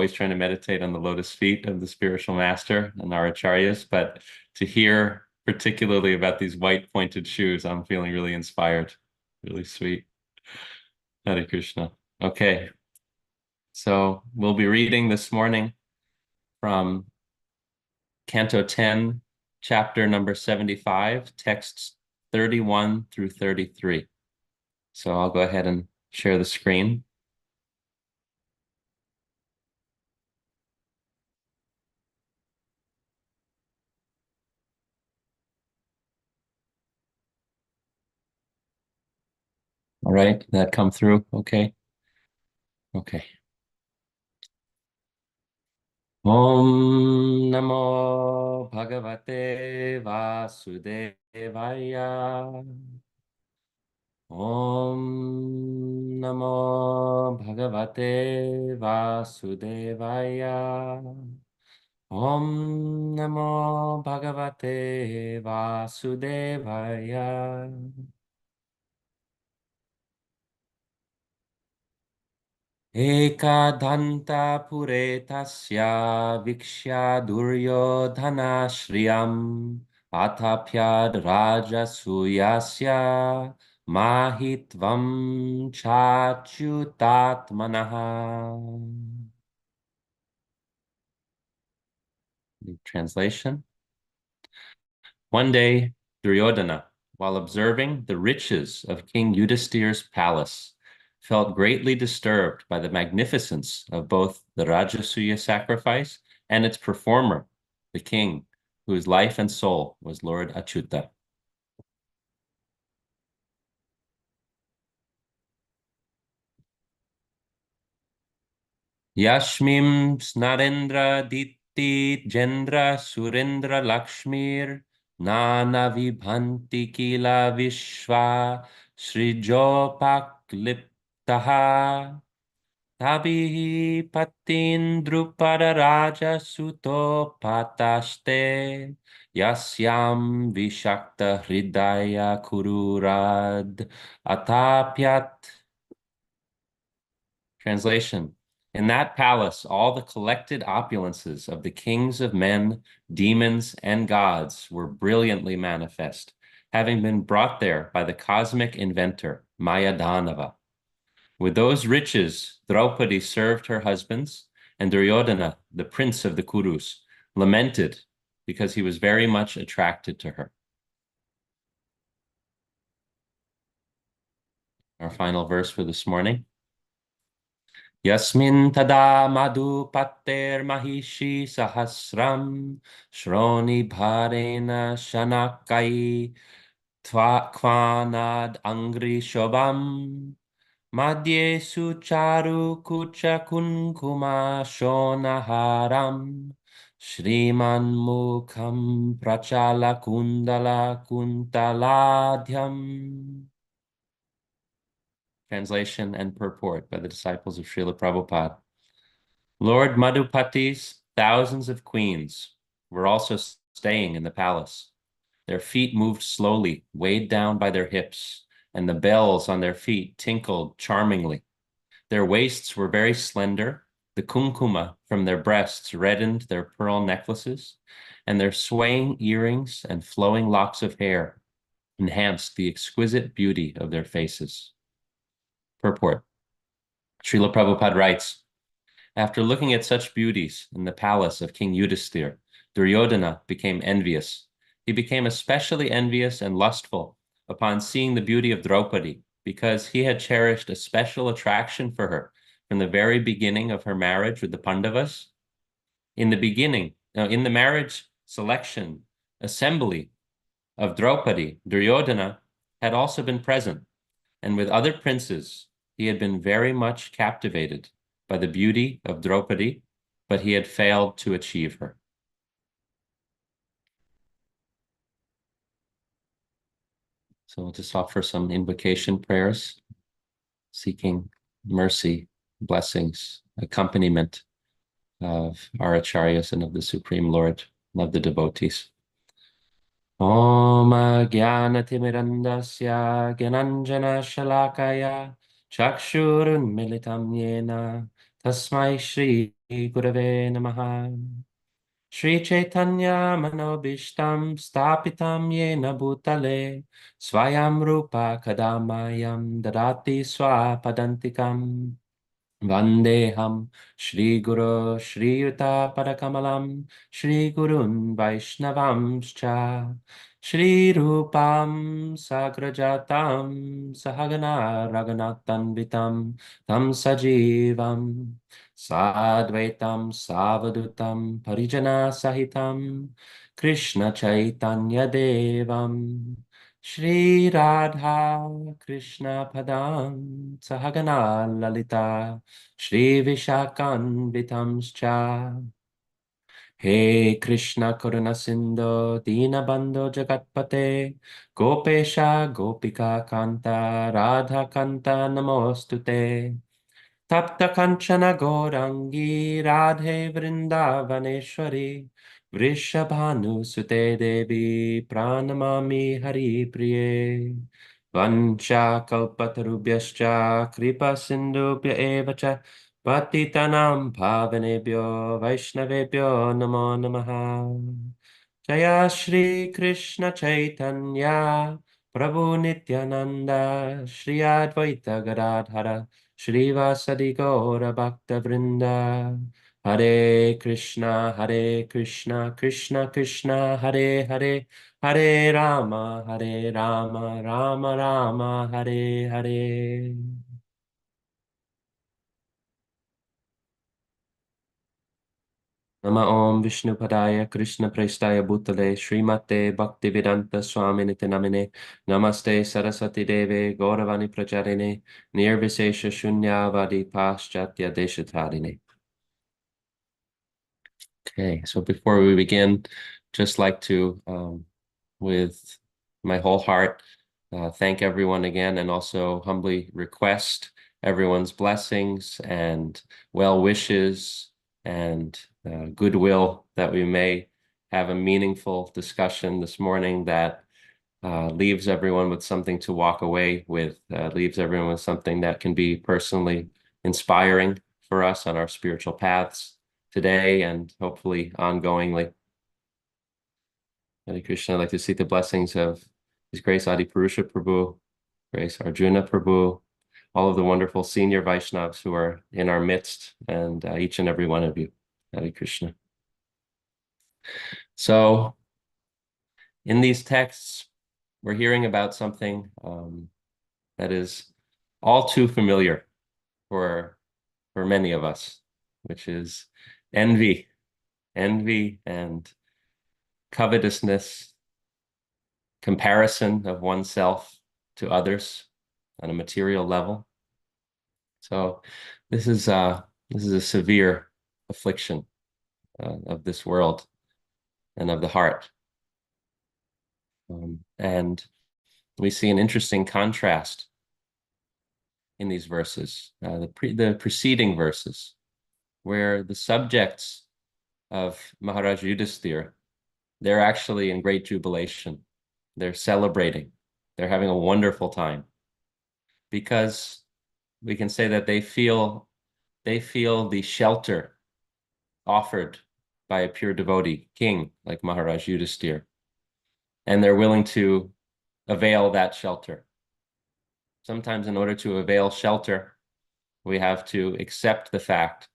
always trying to meditate on the lotus feet of the spiritual master and our acharyas, but to hear particularly about these white pointed shoes, I'm feeling really inspired. Really sweet. Hare Krishna. Okay, so we'll be reading this morning from Canto 10, chapter number 75, texts 31 through 33. So I'll go ahead and share the screen. All right, did that come through? Okay. Okay. Om Namo Bhagavate Vasudevaya. Om Namo Bhagavate Vasudevaya. Om Namo Bhagavate Vasudevaya. Ekadanta puretasya vikshya duryodhana shriyam atapyad rajasuyasya mahitvam chachutatmanaha. Translation. One day, Duryodhana, while observing the riches of King Yudhisthira's palace, felt greatly disturbed by the magnificence of both the Rajasuya sacrifice and its performer, the king, whose life and soul was Lord Achyuta. Yashmim Snarendra Diti Jendra Surendra Lakshmir Nana Vibhanti Kila Vishwa Srijopakliptaha Tabihi Patin Drupada Raja Suto Pataste Yasyam Vishakta Hridaya Kururad Atapyat. Translation. In that palace, all the collected opulences of the kings of men, demons, and gods were brilliantly manifest, having been brought there by the cosmic inventor, Mayadanava. With those riches, Draupadi served her husbands, and Duryodhana, the prince of the Kurus, lamented because he was very much attracted to her. Our final verse for this morning. Yasmin tada madhu patter mahishi sahasram shroni bharena shanakai kvanad angri shobam madhye sucharu kucha kunkuma shonaharam shriman mukham prachala kundala kuntaladhyam. Translation and purport by the disciples of Srila Prabhupada. Lord Madhupati's thousands of queens were also staying in the palace. Their feet moved slowly, weighed down by their hips, and the bells on their feet tinkled charmingly. Their waists were very slender. The kumkuma from their breasts reddened their pearl necklaces, and their swaying earrings and flowing locks of hair enhanced the exquisite beauty of their faces. Purport. Srila Prabhupada writes, after looking at such beauties in the palace of King Yudhisthira, Duryodhana became envious. He became especially envious and lustful upon seeing the beauty of Draupadi, because he had cherished a special attraction for her from the very beginning of her marriage with the Pandavas. In the marriage selection assembly of Draupadi, Duryodhana had also been present, and with other princes, he had been very much captivated by the beauty of Draupadi, but he had failed to achieve her. So we'll just offer some invocation prayers, seeking mercy, blessings, accompaniment of our acharyas and of the Supreme Lord and of the devotees. Om Jnanatimirandasya Gyananjana Shalakaya Chakshurunmilitam Yena Tasmai Shri Gurave Namaha. Shri Chaitanya Manobishtam Stapitam Yena Bhutale Swayam Rupa Kadamayam Dadati Swapadantikam Vandeham Shri Guru Shri Yuta Padakamalam Shri Gurun Vaishnavamscha Shri Rupam Sagrajatam Sahagana Raghunatanvitam Tam Sajivam Sadvaitam Savadutam Parijana Sahitam Krishna Chaitanya Devam Shri Radha Krishna Padam Sahagana Lalita Shri Vishakanvitamscha He Krishna Karuna Sindhu Dina Bandhu Jagatpate Gopesha Gopika Kanta Radha Kanta Namostute Tapta Kanchana Gaurangi Radhe Vrindavaneshwari Vrishabhanu Sute Devi Pranamami Hari Priye Vancha Kalpatarubhyascha Kripa Sindhubhya Evacha Patitanam Bhavanebhyo Vaishnavebhyo Namo Namaha Jaya Shri Krishna Chaitanya Prabhu Nityananda Shri Advaita Gadadhara Shrivasadi Gaura Bhakta Vrinda Hare Krishna Krishna Krishna Hare Hare Hare Rama Rama Rama Hare Hare. Nama Om Vishnu Padaya Krishna Prestaya Bhutale Srimate Bhaktivedanta Swaminiti Namine Namaste Saraswati Deve Gauravani Pracharine Nirvisesha Shunyavadi Paschatya Deshatarine. Okay, so before we begin, just like to, with my whole heart, thank everyone again and also humbly request everyone's blessings and well wishes and goodwill that we may have a meaningful discussion this morning that leaves everyone with something to walk away with, leaves everyone with something that can be personally inspiring for us on our spiritual paths today and hopefully ongoingly. Hare Krishna, I'd like to seek the blessings of His Grace Adi Purusha Prabhu, Grace Arjuna Prabhu, all of the wonderful senior Vaishnavas who are in our midst, and each and every one of you. Hare Krishna. So, in these texts, we're hearing about something that is all too familiar for many of us, which is envy and covetousness, comparison of oneself to others on a material level. So this is a severe affliction of this world and of the heart. And we see an interesting contrast in these verses, the preceding verses, where the subjects of Maharaj Yudhisthira, they're actually in great jubilation. They're celebrating. They're having a wonderful time because we can say that they feel the shelter offered by a pure devotee king like Maharaj Yudhisthira, and they're willing to avail that shelter. Sometimes in order to avail shelter, we have to accept the fact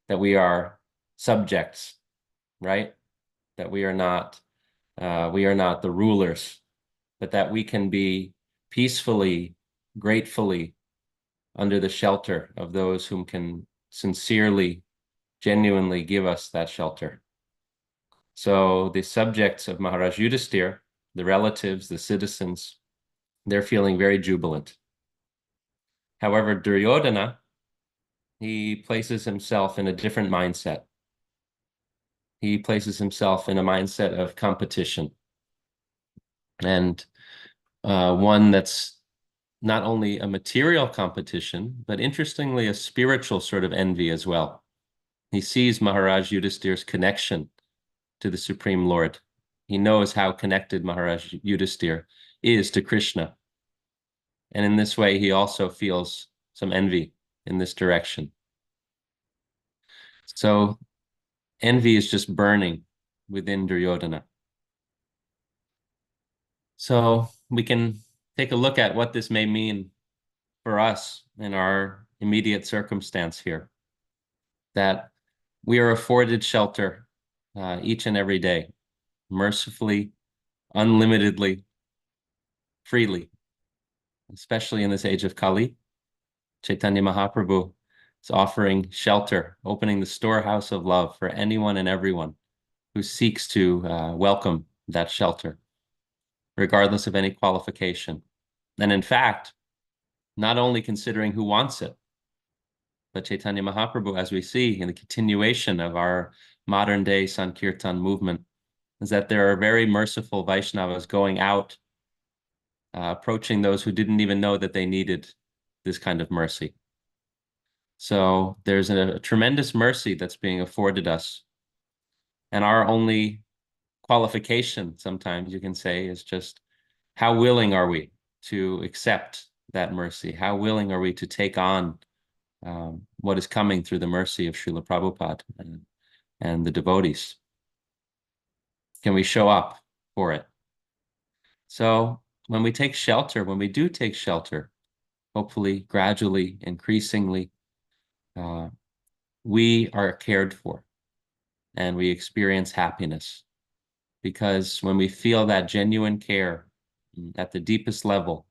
that we are subjects, right? That we are not the rulers, but that we can be peacefully, gratefully under the shelter of those whom can sincerely, genuinely give us that shelter. So the subjects of Maharaj Yudhisthira, the relatives, the citizens, they're feeling very jubilant. However, Duryodhana, he places himself in a different mindset. He places himself in a mindset of competition, and one that's not only a material competition, but interestingly, a spiritual sort of envy as well. He sees Maharaj Yudhisthira's connection to the Supreme Lord. He knows how connected Maharaj Yudhisthira is to Krishna. And in this way, he also feels some envy in this direction. So envy is just burning within Duryodhana. So we can take a look at what this may mean for us in our immediate circumstance here, that we are afforded shelter each and every day, mercifully, unlimitedly, freely, especially in this age of Kali. Chaitanya Mahaprabhu is offering shelter, opening the storehouse of love for anyone and everyone who seeks to welcome that shelter, regardless of any qualification. And in fact, not only considering who wants it, but Chaitanya Mahaprabhu, as we see in the continuation of our modern day Sankirtan movement, is that there are very merciful Vaishnavas going out, approaching those who didn't even know that they needed this kind of mercy. So there's a tremendous mercy that's being afforded us. And our only qualification, sometimes you can say, is just how willing are we to accept that mercy? How willing are we to take on what is coming through the mercy of Srila Prabhupada and the devotees? Can we show up for it? So when we take shelter, when we do take shelter, hopefully gradually, increasingly, we are cared for and we experience happiness. Because when we feel that genuine care at the deepest level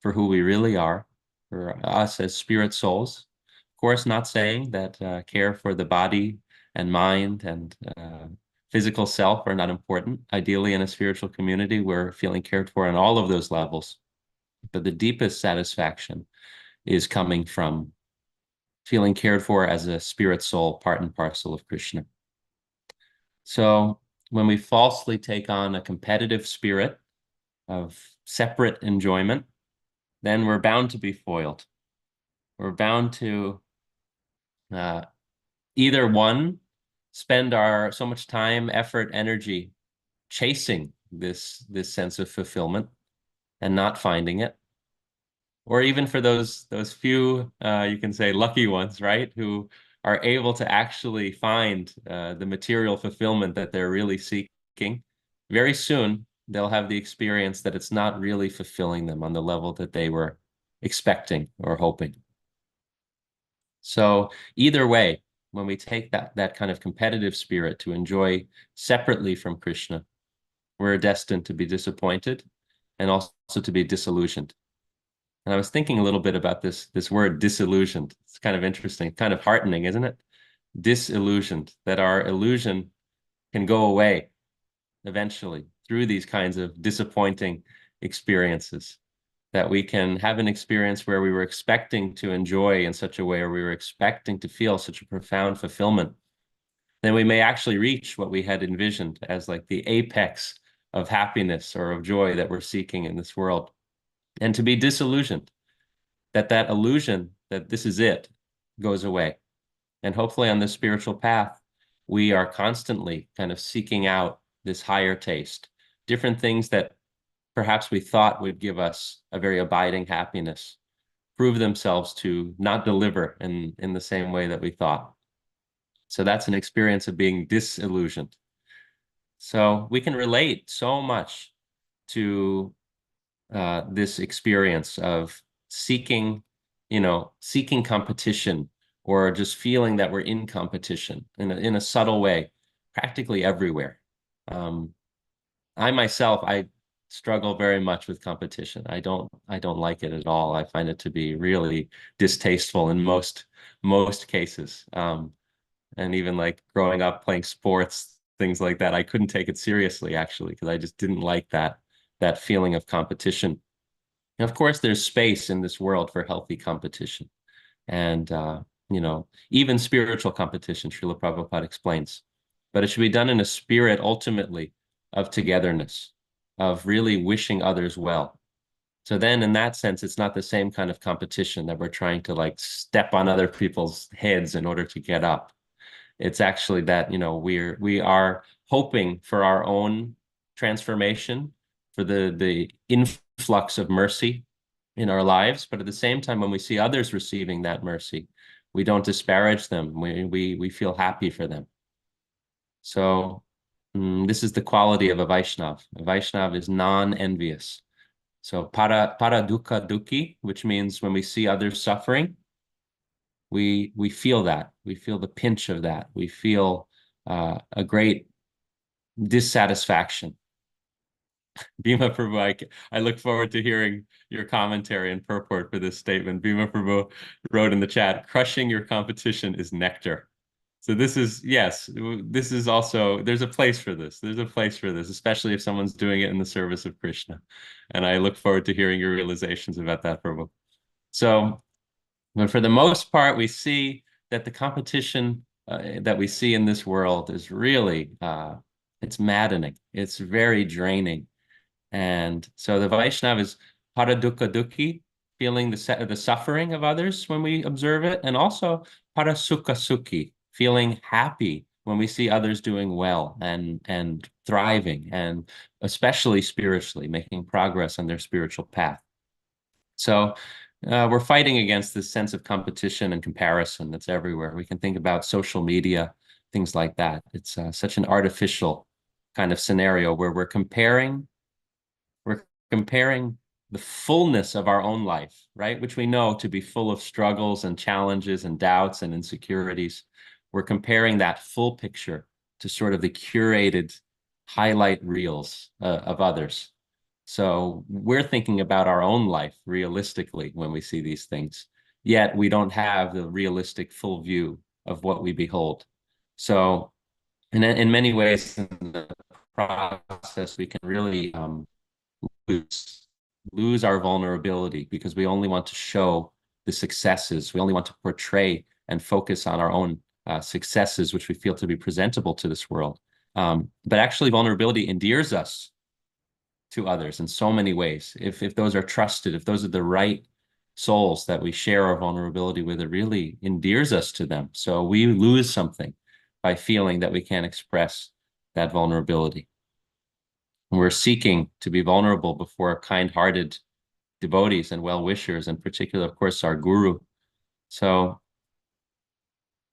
for who we really are, for us as spirit souls, of course, not saying that care for the body and mind and physical self are not important. Ideally, in a spiritual community, we're feeling cared for on all of those levels. But the deepest satisfaction is coming from feeling cared for as a spirit soul, part and parcel of Krishna. So when we falsely take on a competitive spirit of separate enjoyment, then we're bound to be foiled. We're bound to either one, spend our so much time, effort, energy chasing this sense of fulfillment and not finding it, or even for those few you can say lucky ones, right, who are able to actually find the material fulfillment that they're really seeking, very soon they'll have the experience that it's not really fulfilling them on the level that they were expecting or hoping. So either way, when we take that kind of competitive spirit to enjoy separately from Krishna, we're destined to be disappointed and also to be disillusioned. And I was thinking a little bit about this word disillusioned. It's kind of interesting, kind of heartening, isn't it? Disillusioned, that our illusion can go away eventually through these kinds of disappointing experiences, that we can have an experience where we were expecting to enjoy in such a way, or we were expecting to feel such a profound fulfillment. Then we may actually reach what we had envisioned as like the apex of happiness or of joy that we're seeking in this world. And to be disillusioned, that illusion that this is it goes away. And hopefully on this spiritual path, we are constantly kind of seeking out this higher taste, different things that perhaps we thought would give us a very abiding happiness, prove themselves to not deliver in the same way that we thought. So that's an experience of being disillusioned. So we can relate so much to this experience of seeking, seeking competition, or just feeling that we're in competition in a subtle way, practically everywhere. I myself, I struggle very much with competition. I don't like it at all. I find it to be really distasteful in most cases. And even like growing up playing sports, things like that, I couldn't take it seriously actually, because I just didn't like that feeling of competition. And of course, there's space in this world for healthy competition. And, even spiritual competition, Srila Prabhupada explains. But it should be done in a spirit, ultimately, of togetherness, of really wishing others well. So then, in that sense, it's not the same kind of competition that we're trying to like step on other people's heads in order to get up. It's actually that, we are hoping for our own transformation, for the influx of mercy in our lives. But at the same time, when we see others receiving that mercy, We don't disparage them. We feel happy for them. So this is the quality of a Vaishnav. A Vaishnav is non-envious. So para dukkha dukhi, which means when we see others suffering, we feel that. We feel the pinch of that. We feel a great dissatisfaction. Bhima Prabhu, I look forward to hearing your commentary and purport for this statement. Bhima Prabhu wrote in the chat, crushing your competition is nectar. So this is, yes, this is also, there's a place for this. There's a place for this, especially if someone's doing it in the service of Krishna. And I look forward to hearing your realizations about that, Prabhu. So, but for the most part, we see that the competition that we see in this world is really, it's maddening. It's very draining. And so the Vaishnava is para dukkha dukhi, feeling the suffering of others when we observe it, and also para sukha sukhi, feeling happy when we see others doing well and thriving, and especially spiritually, making progress on their spiritual path. So we're fighting against this sense of competition and comparison that's everywhere. We can think about social media, things like that. It's such an artificial kind of scenario where we're comparing the fullness of our own life, right? Which we know to be full of struggles and challenges and doubts and insecurities. We're comparing that full picture to sort of the curated highlight reels of others. So we're thinking about our own life realistically when we see these things, yet we don't have the realistic full view of what we behold. So in many ways, in the process, we can really lose our vulnerability because we only want to show the successes. We only want to portray and focus on our own successes, which we feel to be presentable to this world. But actually, vulnerability endears us to others in so many ways. If those are trusted, if those are the right souls that we share our vulnerability with, it really endears us to them. So we lose something by feeling that we can't express that vulnerability. We're seeking to be vulnerable before kind-hearted devotees and well-wishers, in particular, of course, our guru. So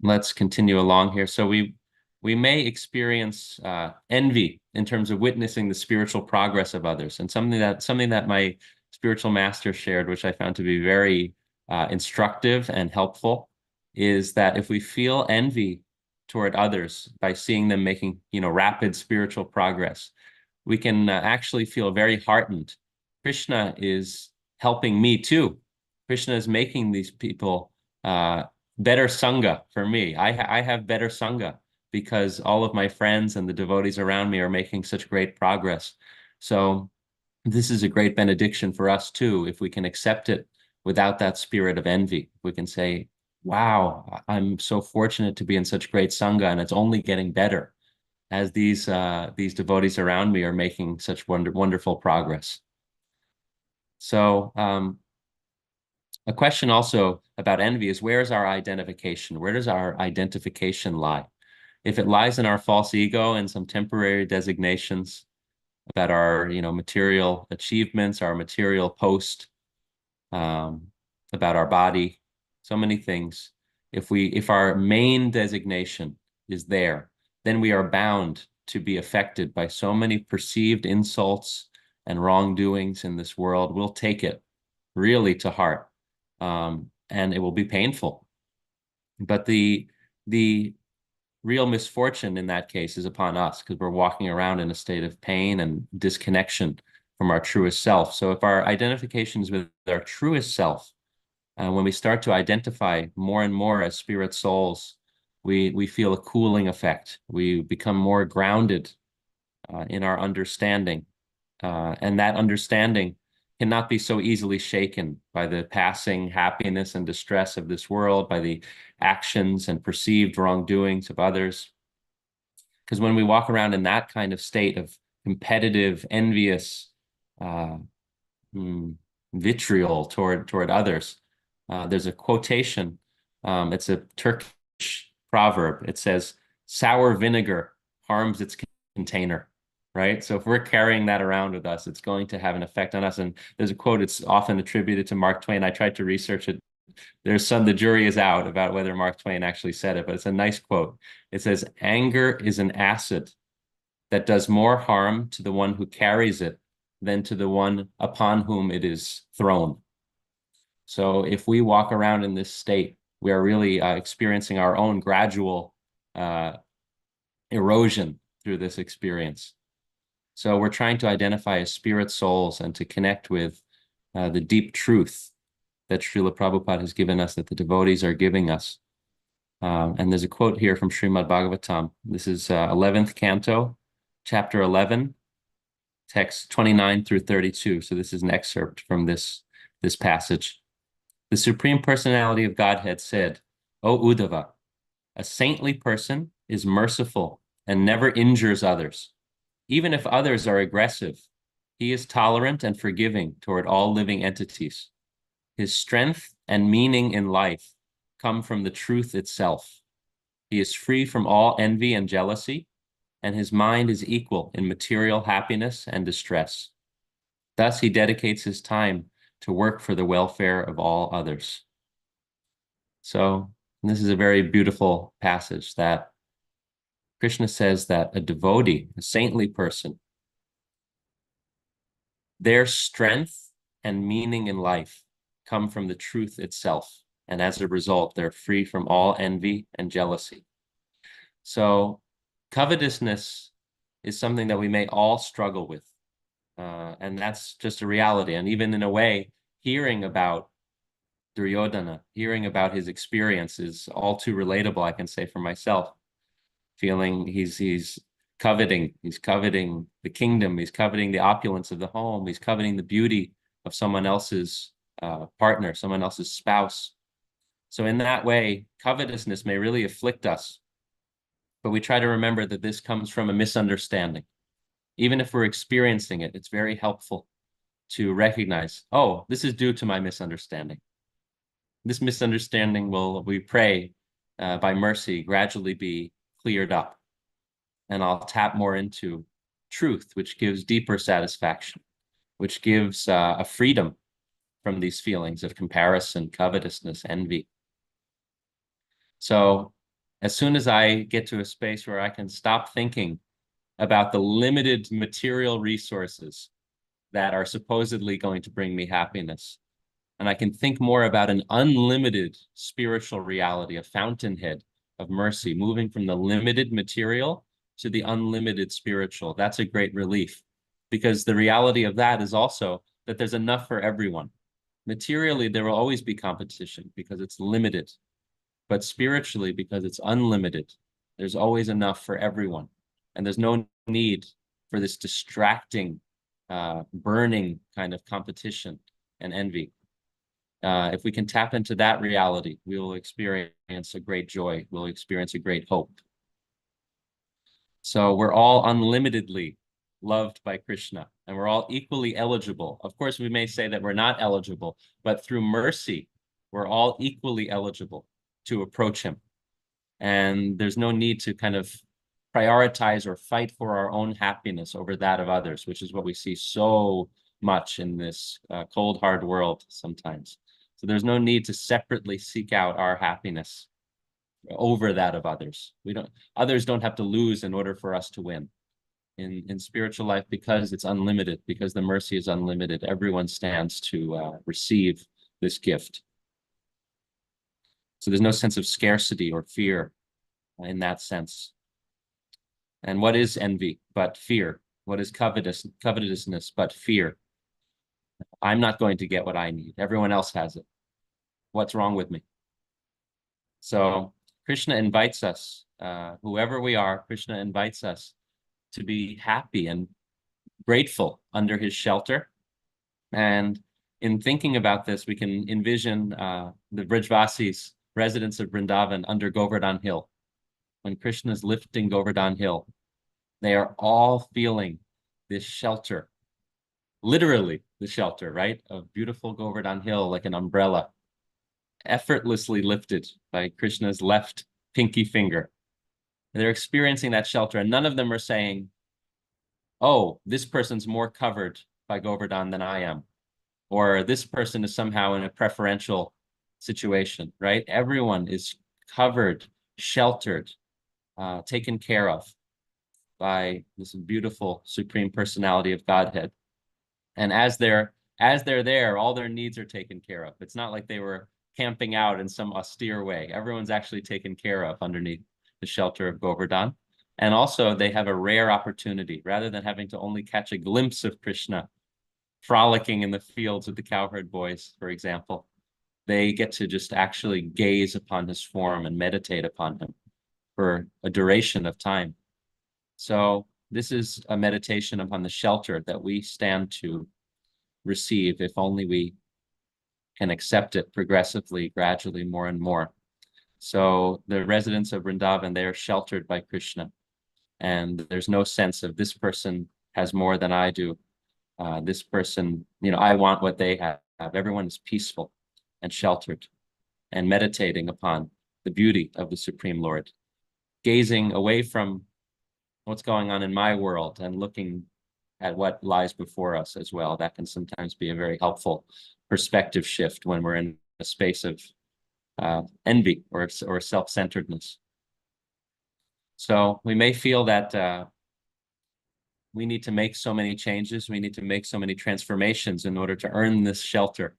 let's continue along here. So we may experience envy in terms of witnessing the spiritual progress of others, and something that my spiritual master shared, which I found to be very instructive and helpful, is that if we feel envy toward others by seeing them making rapid spiritual progress, we can actually feel very heartened. Krishna is helping me too. Krishna is making these people better sangha for me. I have better sangha because all of my friends and the devotees around me are making such great progress. So this is a great benediction for us too, if we can accept it without that spirit of envy. We can say, wow, I'm so fortunate to be in such great sangha, and it's only getting better as these devotees around me are making such wonderful progress. So a question also about envy is, where is our identification? Where does our identification lie? If it lies in our false ego and some temporary designations about our material achievements, our material post, about our body, so many things. If our main designation is there, then we are bound to be affected by so many perceived insults and wrongdoings in this world. We'll take it really to heart, and it will be painful. But the real misfortune in that case is upon us, because we're walking around in a state of pain and disconnection from our truest self. So if our identification is with our truest self, when we start to identify more and more as spirit souls, we feel a cooling effect. We become more grounded in our understanding. And that understanding cannot be so easily shaken by the passing happiness and distress of this world, by the actions and perceived wrongdoings of others. Because when we walk around in that kind of state of competitive, envious vitriol toward others, there's a quotation. It's a Turkish proverb. It says, sour vinegar harms its container. Right? So if we're carrying that around with us, it's going to have an effect on us. And there's a quote, it's often attributed to Mark Twain. I tried to research it the jury is out about whether Mark Twain actually said it, but it's a nice quote. It says, "Anger is an acid that does more harm to the one who carries it than to the one upon whom it is thrown." So if we walk around in this state, we are really experiencing our own gradual erosion through this experience. So we're trying to identify as spirit souls and to connect with the deep truth that Srila Prabhupada has given us, that the devotees are giving us. And there's a quote here from Srimad Bhagavatam. This is 11th canto, chapter 11, text 29 through 32. So this is an excerpt from this passage. The Supreme Personality of Godhead said, "O Uddhava, a saintly person is merciful and never injures others. Even if others are aggressive, he is tolerant and forgiving toward all living entities. His strength and meaning in life come from the truth itself. He is free from all envy and jealousy, and his mind is equal in material happiness and distress. Thus, he dedicates his time to work for the welfare of all others." So this is a very beautiful passage that Krishna says that a devotee, a saintly person, their strength and meaning in life come from the truth itself. And as a result, they're free from all envy and jealousy. So covetousness is something that we may all struggle with. And that's just a reality. And even in a way, hearing about Duryodhana, hearing about his experience is all too relatable, I can say for myself. Feeling he's coveting the kingdom, he's coveting the opulence of the home, he's coveting the beauty of someone else's partner, someone else's spouse. So in that way, covetousness may really afflict us, but we try to remember that this comes from a misunderstanding. Even if we're experiencing it, it's very helpful to recognize, oh, this is due to my misunderstanding. This misunderstanding will, we pray, by mercy, gradually be cleared up. And I'll tap more into truth, which gives deeper satisfaction, which gives a freedom from these feelings of comparison, covetousness, envy. So as soon as I get to a space where I can stop thinking about the limited material resources that are supposedly going to bring me happiness, and I can think more about an unlimited spiritual reality, a fountainhead of mercy, moving from the limited material to the unlimited spiritual. That's a great relief, because the reality of that is also that there's enough for everyone. Materially, there will always be competition because it's limited, but spiritually, because it's unlimited, there's always enough for everyone. And there's no need for this distracting, burning kind of competition and envy. If we can tap into that reality, we will experience a great joy. We'll experience a great hope. So we're all unlimitedly loved by Krishna, and we're all equally eligible. Of course, we may say that we're not eligible, but through mercy, we're all equally eligible to approach him. And there's no need to kind of prioritize or fight for our own happiness over that of others, which is what we see so much in this cold, hard world sometimes. So there's no need to separately seek out our happiness over that of others. Others don't have to lose in order for us to win. In spiritual life, because it's unlimited, because the mercy is unlimited, everyone stands to receive this gift. So there's no sense of scarcity or fear in that sense. And what is envy but fear? What is covetousness but fear? I'm not going to get what I need. Everyone else has it. What's wrong with me? So Krishna invites us, whoever we are, Krishna invites us to be happy and grateful under his shelter. And in thinking about this, we can envision the Brajvasis, residents of Vrindavan, under Govardhan Hill. When Krishna is lifting Govardhan Hill, they are all feeling this shelter, literally the shelter, right, of beautiful Govardhan Hill, like an umbrella, effortlessly lifted by Krishna's left pinky finger. And they're experiencing that shelter, and none of them are saying, oh, this person's more covered by Govardhan than I am, or this person is somehow in a preferential situation, right? Everyone is covered, sheltered, taken care of by this beautiful Supreme Personality of Godhead. And as they're there, all their needs are taken care of. It's not like they were camping out in some austere way. Everyone's actually taken care of underneath the shelter of Govardhan. And also they have a rare opportunity, rather than having to only catch a glimpse of Krishna frolicking in the fields with the cowherd boys, for example. They get to just actually gaze upon his form and meditate upon him for a duration of time. So this is a meditation upon the shelter that we stand to receive if only we can accept it progressively, gradually, more and more. So the residents of Vrindavan, they are sheltered by Krishna. And there's no sense of this person has more than I do. This person, I want what they have. Everyone is peaceful and sheltered and meditating upon the beauty of the Supreme Lord, gazing away from what's going on in my world and looking at what lies before us as well. That can sometimes be a very helpful perspective shift when we're in a space of envy or self-centeredness. So we may feel that we need to make so many changes, we need to make so many transformations in order to earn this shelter.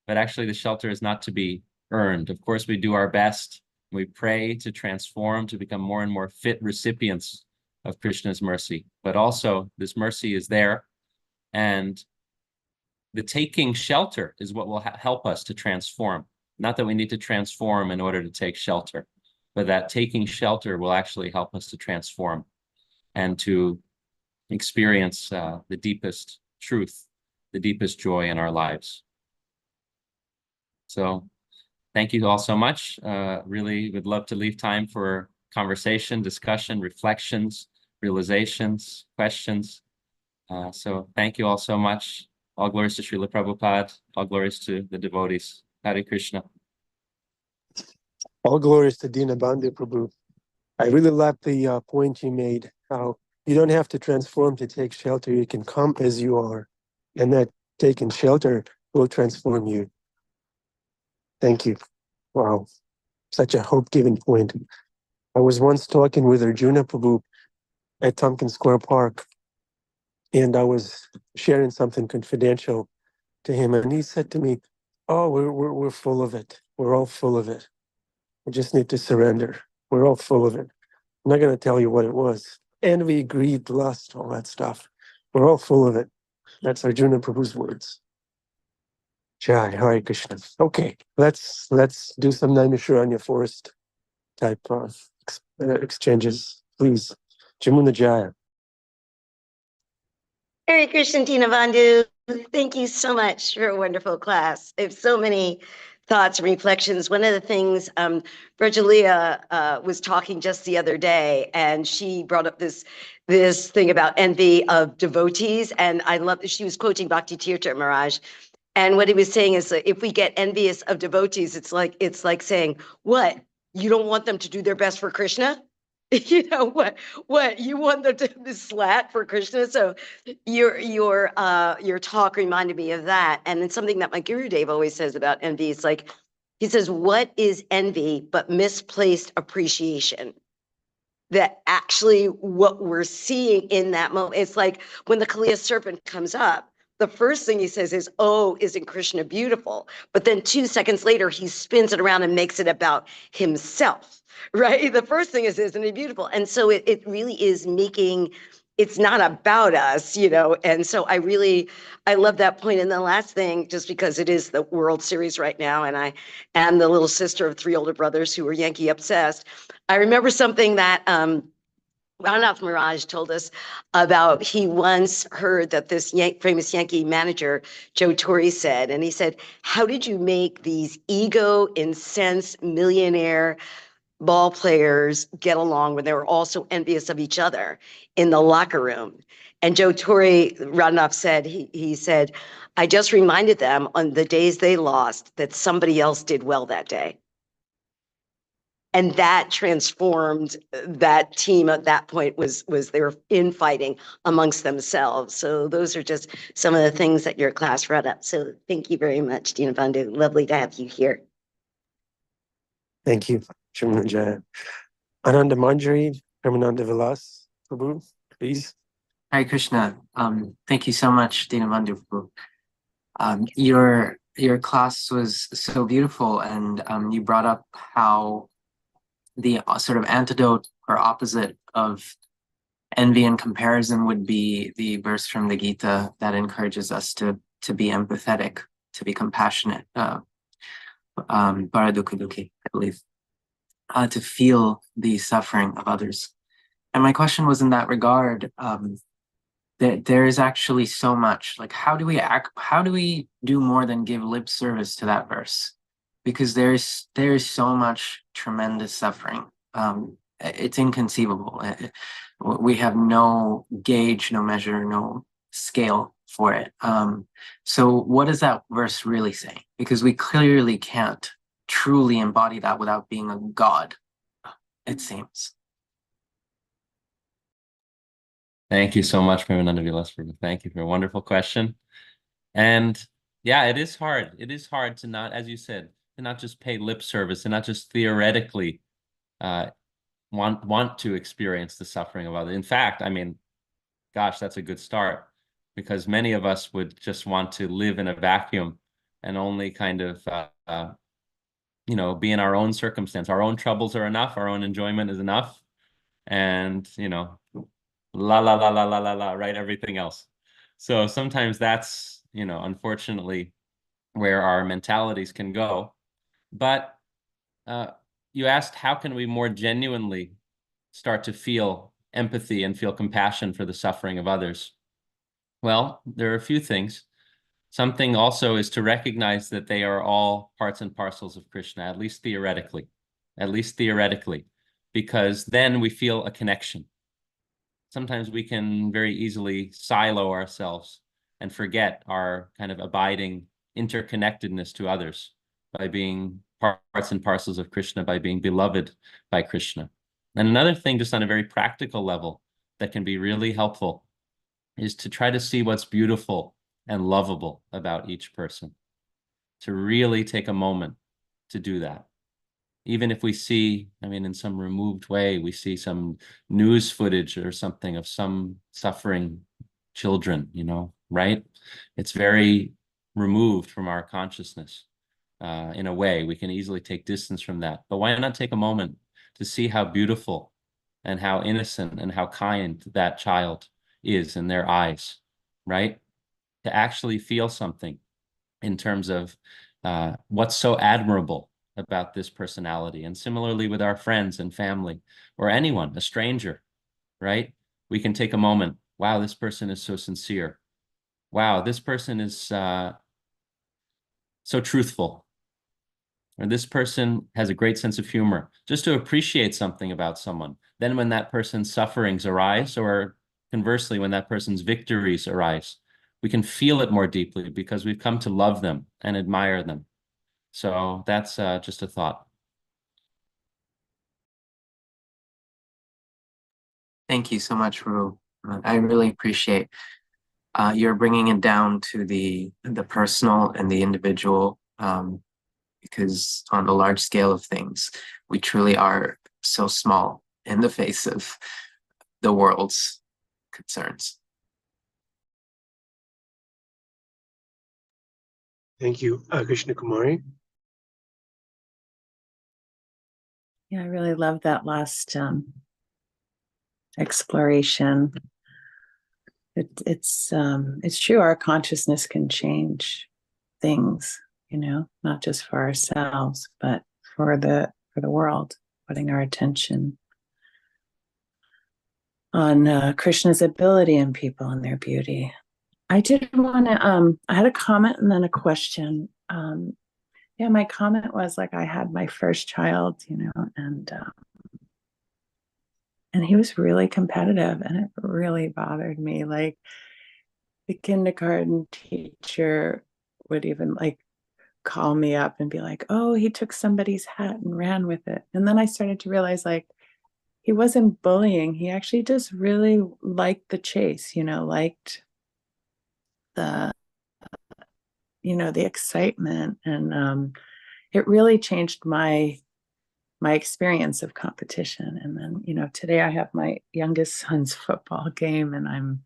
But actually the shelter is not to be earned. Of course, we do our best. We pray to transform, to become more and more fit recipients of Krishna's mercy. But also this mercy is there, and the taking shelter is what will help us to transform. Not that we need to transform in order to take shelter, but that taking shelter will actually help us to transform and to experience the deepest truth, the deepest joy in our lives. So thank you all so much. Really would love to leave time for conversation, discussion, reflections, realizations, questions. So thank you all so much. All glories to Srila Prabhupada. All glories to the devotees. Hare Krishna. All glories to Dina Bandhu, Prabhu. I really love the point you made, how you don't have to transform to take shelter. You can come as you are, and that taking shelter will transform you. Thank you. Wow. Such a hope-giving point. I was once talking with Arjuna Prabhu at Tompkins Square Park, and I was sharing something confidential to him, and he said to me, "Oh, we're full of it. We're all full of it. We just need to surrender. We're all full of it. I'm not going to tell you what it was. Envy, greed, lust, all that stuff. We're all full of it." That's Arjuna Prabhu's words. Jai, Hare Krishna. Okay, let's do some Naimisharanya forest type of exchanges, please. Jamuna Jaya. Hare Krishna, Dina Bandhu. Thank you so much for a wonderful class. I have so many thoughts and reflections. One of the things, Virgilia was talking just the other day, and she brought up this thing about envy of devotees, and I love that she was quoting Bhakti Tirtha Maharaj. And what he was saying is that if we get envious of devotees, it's like saying, what? You don't want them to do their best for Krishna? What you want them to be slat for Krishna? So your talk reminded me of that. And it's something that my Guru Dev always says about envy. It's like, he says, what is envy but misplaced appreciation? That actually what we're seeing in that moment, it's like when the Kaliya serpent comes up, the first thing he says is, "Oh, isn't Krishna beautiful?" But then 2 seconds later, he spins it around and makes it about himself, right? The first thing is, "Isn't he beautiful?" And so it really is making, it's not about us, And so I love that point. And the last thing, just because it is the World Series right now, and I am the little sister of 3 older brothers who were Yankee obsessed, I remember something that Ranath Maharaj told us about. He once heard that this famous Yankee manager, Joe Torre, said, and he said, "How did you make these ego-incensed millionaire ball players get along when they were all so envious of each other in the locker room?" And Joe Torre, Ranath said, he said, "I just reminded them on the days they lost that somebody else did well that day." And that transformed that team at that point, was they were infighting amongst themselves. So those are just some of the things that your class brought up. So thank you very much, Dina Bandhu. Lovely to have you here. Thank you, Shrimanjaya. Ananda Manjari, Ramananda Vilas, Prabhu, please. Hare Krishna. Thank you so much, Dina Bandhu. Your class was so beautiful, and you brought up how the sort of antidote or opposite of envy and comparison would be the verse from the Gita that encourages us to be empathetic, to be compassionate. Baradukaduki, I believe, to feel the suffering of others. And my question was in that regard. There is actually so much. Like, how do we do more than give lip service to that verse? Because there is so much tremendous suffering. It's inconceivable. We have no gauge, no measure, no scale for it. So what does that verse really say? Because we clearly can't truly embody that without being a god, it seems. Thank you so much, Ramananda Vilas. Thank you for a wonderful question. And yeah, it is hard. It is hard to not, as you said, to not just pay lip service, and not just theoretically want to experience the suffering of others. In fact, I mean, gosh, that's a good start, because many of us would just want to live in a vacuum and only kind of, be in our own circumstance. Our own troubles are enough. Our own enjoyment is enough. And, la, la, la, la, la, la, la, right? Everything else. So sometimes that's, unfortunately, where our mentalities can go. But you asked, how can we more genuinely start to feel empathy and feel compassion for the suffering of others? Well, there are a few things. Something also is to recognize that they are all parts and parcels of Krishna, at least theoretically, because then we feel a connection. Sometimes we can very easily silo ourselves and forget our kind of abiding interconnectedness to others by being parts and parcels of Krishna, by being beloved by Krishna. And another thing, just on a very practical level, that can be really helpful is to try to see what's beautiful and lovable about each person, to really take a moment to do that. Even if we see, in some removed way, we see some news footage or something of some suffering children, right? It's very removed from our consciousness. In a way, we can easily take distance from that. But why not take a moment to see how beautiful and how innocent and how kind that child is in their eyes, right? To actually feel something in terms of what's so admirable about this personality. And similarly with our friends and family, or anyone, a stranger, right? We can take a moment. Wow, this person is so sincere. Wow, this person is so truthful. Or this person has a great sense of humor. Just to appreciate something about someone. Then when that person's sufferings arise, or conversely, when that person's victories arise, we can feel it more deeply because we've come to love them and admire them. So that's just a thought. Thank you so much, Ru. I really appreciate you're bringing it down to the personal and the individual, because on the large scale of things, we truly are so small in the face of the world's concerns. Thank you, Krishna Kumari. Yeah, I really love that last exploration. It's true. Our consciousness can change things, not just for ourselves, but for the world. Putting our attention on Krishna's ability in people and their beauty. I did want to. I had a comment and then a question. Yeah, my comment was like, I had my first child, and he was really competitive, and it really bothered me. Like, the kindergarten teacher would even call me up and be like, oh, he took somebody's hat and ran with it. And then I started to realize he wasn't bullying. He actually just really liked the chase, liked the the excitement. And it really changed my my experience of competition. And then, today I have my youngest son's football game, and I'm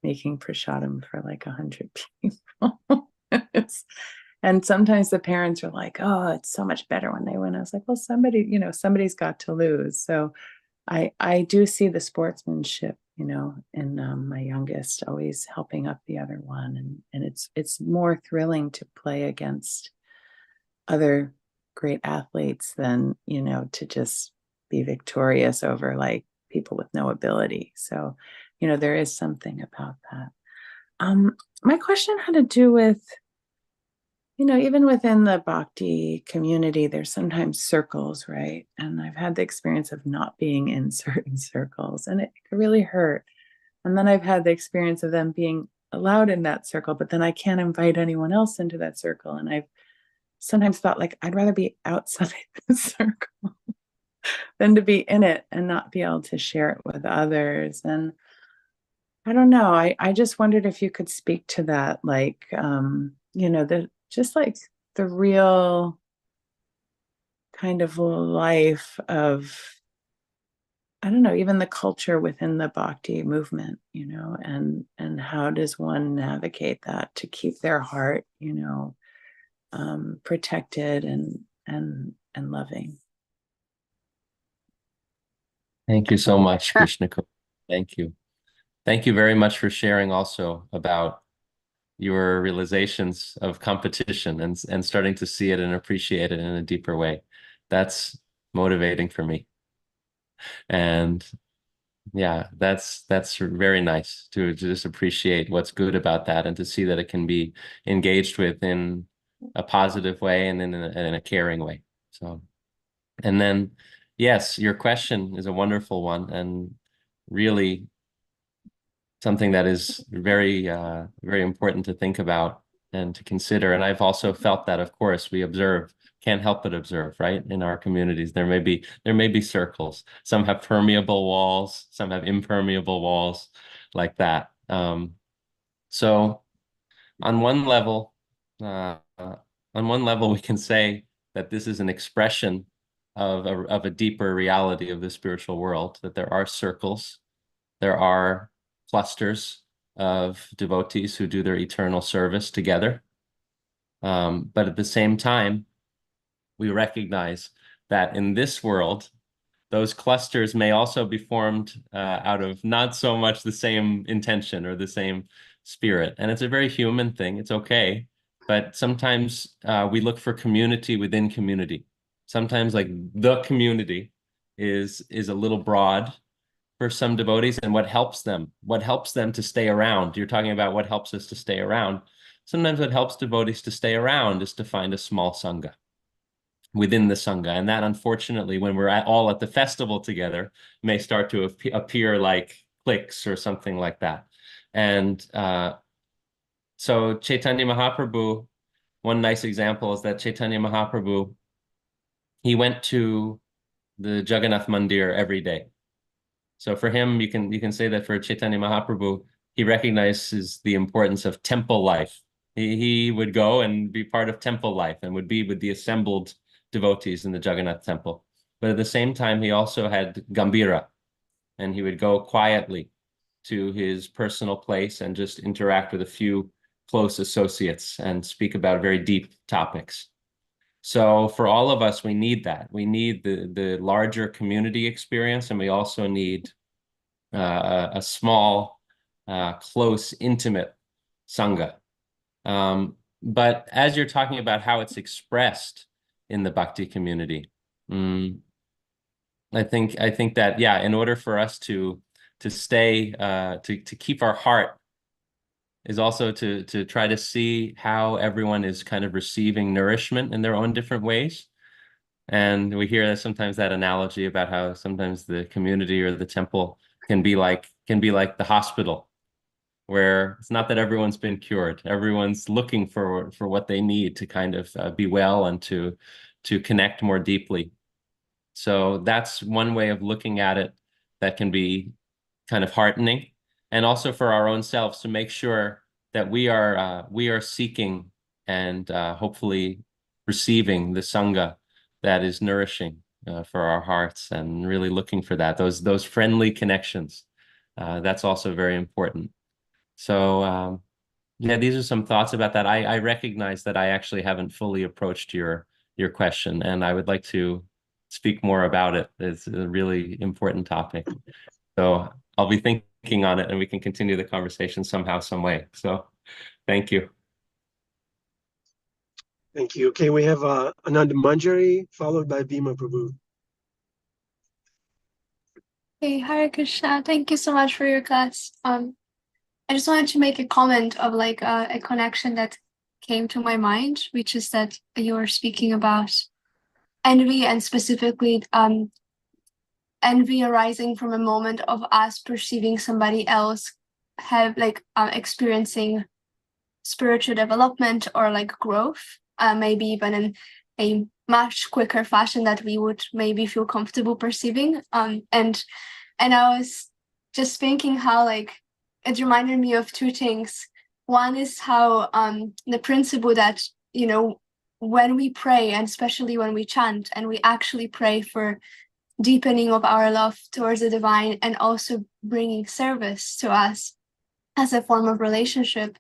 making prasadam for like 100 people. And sometimes the parents are like, oh, it's so much better when they win. I was like, well, somebody's got to lose. So I do see the sportsmanship, in my youngest, always helping up the other one. And it's more thrilling to play against other great athletes than, to just be victorious over like people with no ability. So, there is something about that. My question had to do with, even within the bhakti community, there's sometimes circles, right? And I've had the experience of not being in certain circles, and it could really hurt. And then I've had the experience of them being allowed in that circle, but then I can't invite anyone else into that circle. And I've sometimes thought like, I'd rather be outside the circle than to be in it and not be able to share it with others. And I don't know. I just wondered if you could speak to that, like, just like the real kind of life of, I don't know, even the culture within the bhakti movement, and how does one navigate that to keep their heart, protected and loving. Thank you so much, Krishna. Thank you. Thank you very much for sharing also about your realizations of competition and starting to see it and appreciate it in a deeper way. That's motivating for me. And yeah, that's very nice to just appreciate what's good about that and to see that it can be engaged with in a positive way and in a caring way. So, and then, yes, your question is a wonderful one and really something that is very, very important to think about and to consider. And I've also felt that, of course, we can't help but observe, right? In our communities, there may be circles. Some have permeable walls, some have impermeable walls, like that. So on one level, we can say that this is an expression of a deeper reality of the spiritual world, that there are circles, there are clusters of devotees who do their eternal service together. But at the same time, we recognize that in this world, those clusters may also be formed out of not so much the same intention or the same spirit. And it's a very human thing. It's okay. But sometimes we look for community within community. Sometimes like the community is a little broad for some devotees, and what helps them to stay around. You're talking about what helps us to stay around. Sometimes what helps devotees to stay around is to find a small sangha within the sangha. And that, unfortunately, when we're all at the festival together, may start to appear like cliques or something like that. And so Chaitanya Mahaprabhu, one nice example is that Chaitanya Mahaprabhu, he went to the Jagannath Mandir every day. So for him, you can say that for Chaitanya Mahaprabhu, he recognizes the importance of temple life. He would go and be part of temple life and would be with the assembled devotees in the Jagannath temple. But at the same time, he also had Gambhira, and he would go quietly to his personal place and just interact with a few close associates and speak about very deep topics. So for all of us, we need that. We need the larger community experience, and we also need a small, close, intimate sangha. But as you're talking about how it's expressed in the bhakti community, I think that, yeah, in order for us to stay, to keep our heart, is also to try to see how everyone is kind of receiving nourishment in their own different ways. And we hear that sometimes that analogy about how sometimes the community or the temple can be like the hospital, where it's not that everyone's been cured. Everyone's looking for what they need to kind of be well and to connect more deeply. So that's one way of looking at it that can be kind of heartening, and also for our own selves to make sure that we are seeking and hopefully receiving the sangha that is nourishing for our hearts, and really looking for that, those friendly connections. That's also very important. So yeah, these are some thoughts about that. I recognize that I actually haven't fully approached your question, and I would like to speak more about it. It's a really important topic. So I'll be thinking on it, and we can continue the conversation somehow, some way. So thank you. Thank you. Okay, we have Ananda Manjari, followed by Bhima Prabhu. Hey, Hare Krishna. Thank you so much for your class. I just wanted to make a comment of like a connection that came to my mind, which is that you were speaking about envy, and specifically envy arising from a moment of us perceiving somebody else have like experiencing spiritual development or like growth, maybe even in a much quicker fashion that we would maybe feel comfortable perceiving. And I was just thinking how like it reminded me of two things. One is how the principle that, you know, when we pray, and especially when we chant and we actually pray for deepening of our love towards the divine, and also bringing service to us as a form of relationship,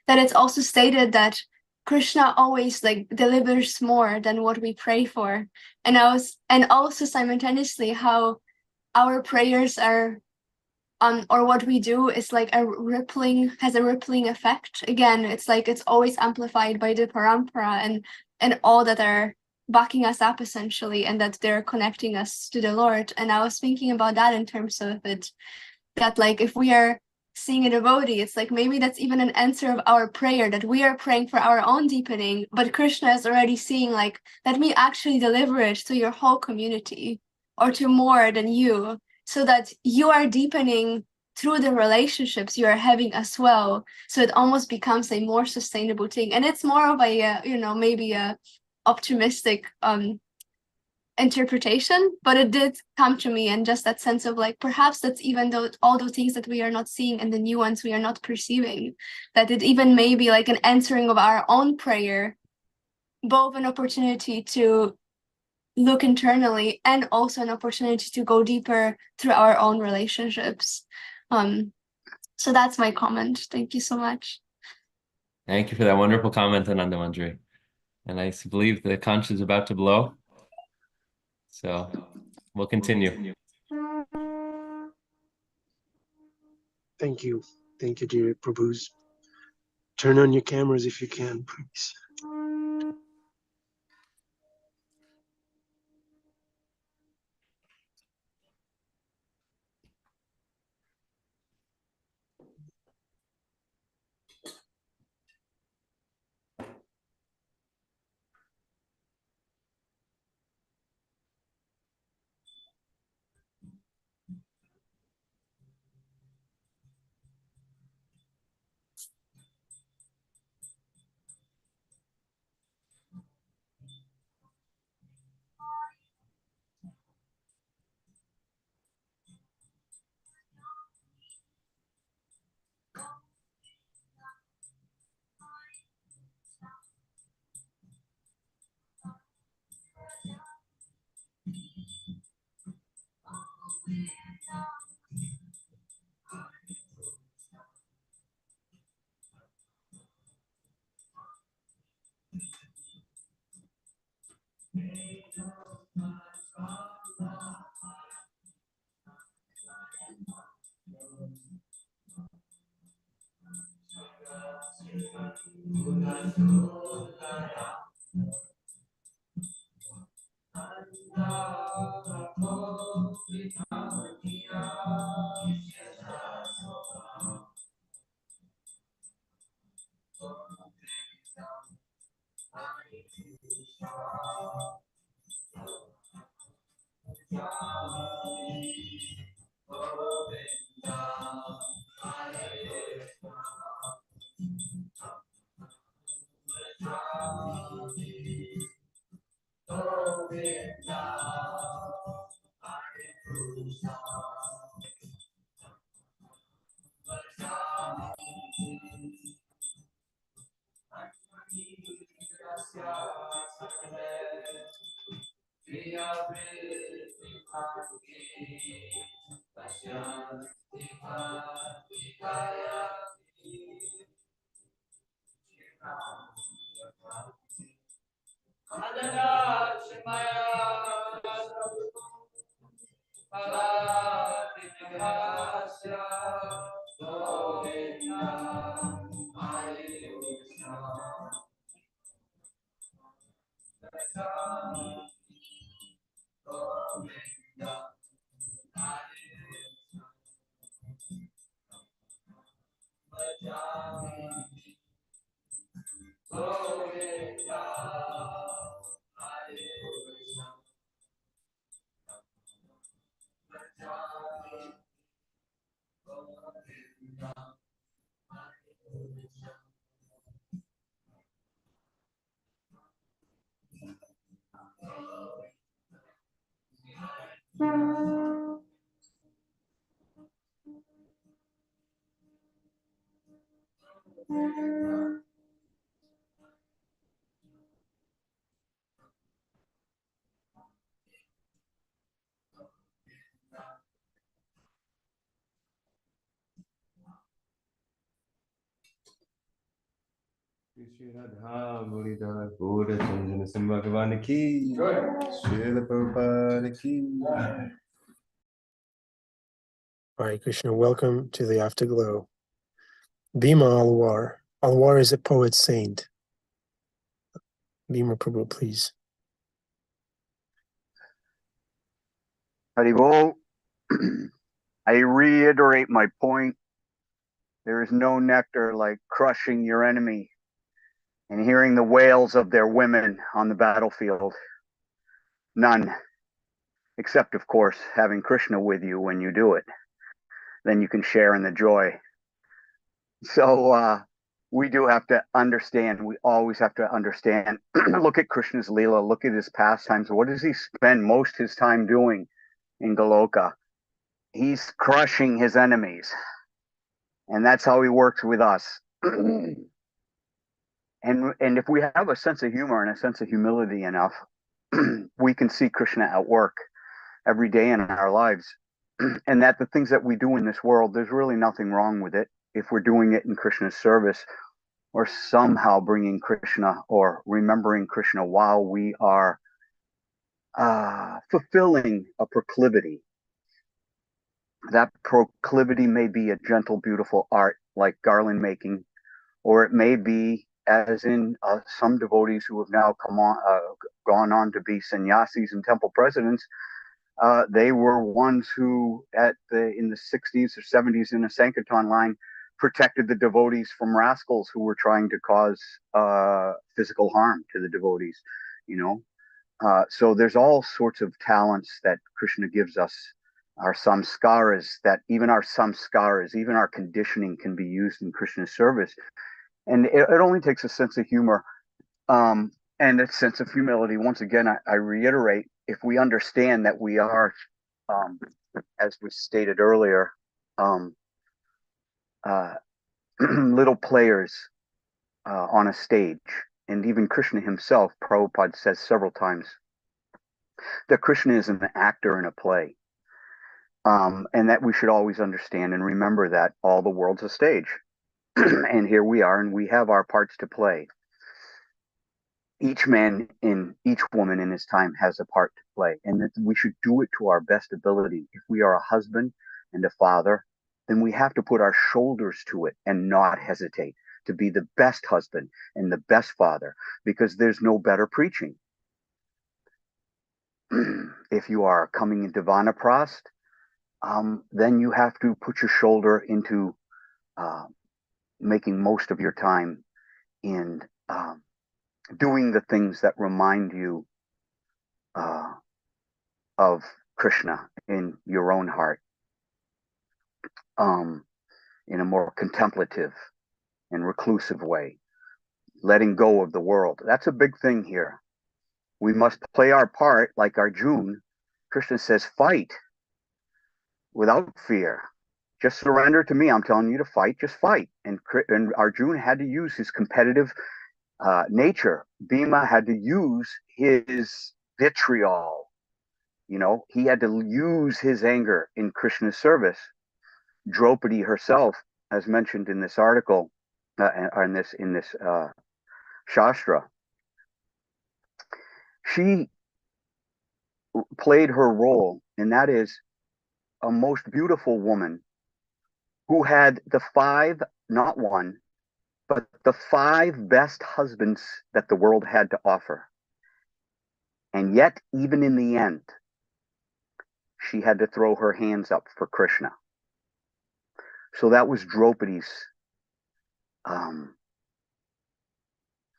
that it's also stated that Krishna always like delivers more than what we pray for. And also simultaneously how our prayers are or what we do is like has a rippling effect. Again, it's like it's always amplified by the parampara and all that are backing us up essentially, and that they're connecting us to the Lord. And I was thinking about that in terms of it, that like if we are seeing a devotee, it's like maybe that's even an answer of our prayer, that we are praying for our own deepening, but Krishna is already seeing like, let me actually deliver it to your whole community or to more than you, so that you are deepening through the relationships you are having as well. So it almost becomes a more sustainable thing. And it's more of a, maybe a optimistic interpretation, but it did come to me, and just that sense of like, perhaps that's even though all the things that we are not seeing and the nuance we are not perceiving, that it even may be like an answering of our own prayer, both an opportunity to look internally and also an opportunity to go deeper through our own relationships. So that's my comment. Thank you so much. Thank you for that wonderful comment, Ananda Manjari. And I believe the conch is about to blow. So we'll continue. Thank you. Thank you, dear Prabhus. Turn on your cameras if you can, please. Shri Radha Murida Gaura Chandana Sim Bhagavan ki Srila Prabhupada ki. Hare Krishna, welcome to the Afterglow. Bhima Alwar. Alwar is a poet saint. Bhima Prabhu, please. Haribol, I reiterate my point. There is no nectar like crushing your enemy and hearing the wails of their women on the battlefield. None. Except, of course, having Krishna with you when you do it. Then you can share in the joy. So we do have to understand. We always have to understand. Look at Krishna's Leela. Look at his pastimes. What does he spend most of his time doing in Goloka? He's crushing his enemies. And that's how he works with us. And if we have a sense of humor and a sense of humility enough, we can see Krishna at work every day in our lives. And that the things that we do in this world, there's really nothing wrong with it if we're doing it in Krishna's service or somehow bringing Krishna or remembering Krishna while we are fulfilling a proclivity. That proclivity may be a gentle, beautiful art like garland making, or it may be, as in some devotees who have now gone on to be sannyasis and temple presidents. They were ones who, in the 60s or 70s, in a Sankirtan line, protected the devotees from rascals who were trying to cause physical harm to the devotees. So there's all sorts of talents that Krishna gives us. Our samskaras, that even our conditioning can be used in Krishna's service. And it only takes a sense of humor and a sense of humility. Once again, I reiterate, if we understand that we are, as was stated earlier, little players on a stage. And even Krishna himself, Prabhupada says several times, that Krishna is an actor in a play. And that we should always understand and remember that all the world's a stage. And here we are, and we have our parts to play. Each man in each woman in his time has a part to play, and that we should do it to our best ability. If we are a husband and a father, then we have to put our shoulders to it and not hesitate to be the best husband and the best father, because there's no better preaching. If you are coming into Vanaprast, then you have to put your shoulder into making most of your time in doing the things that remind you of Krishna in your own heart, in a more contemplative and reclusive way, letting go of the world. That's a big thing here. We must play our part like Arjuna. Krishna says, fight without fear. Just surrender to me. I'm telling you to fight, just fight. And Arjuna had to use his competitive nature. Bhima had to use his vitriol. He had to use his anger in Krishna's service. Draupadi herself, as mentioned in this article, in this Shastra, she played her role, and that is a most beautiful woman who had the 5, not one, but the 5 best husbands that the world had to offer. And yet, even in the end, she had to throw her hands up for Krishna. So that was Draupadi's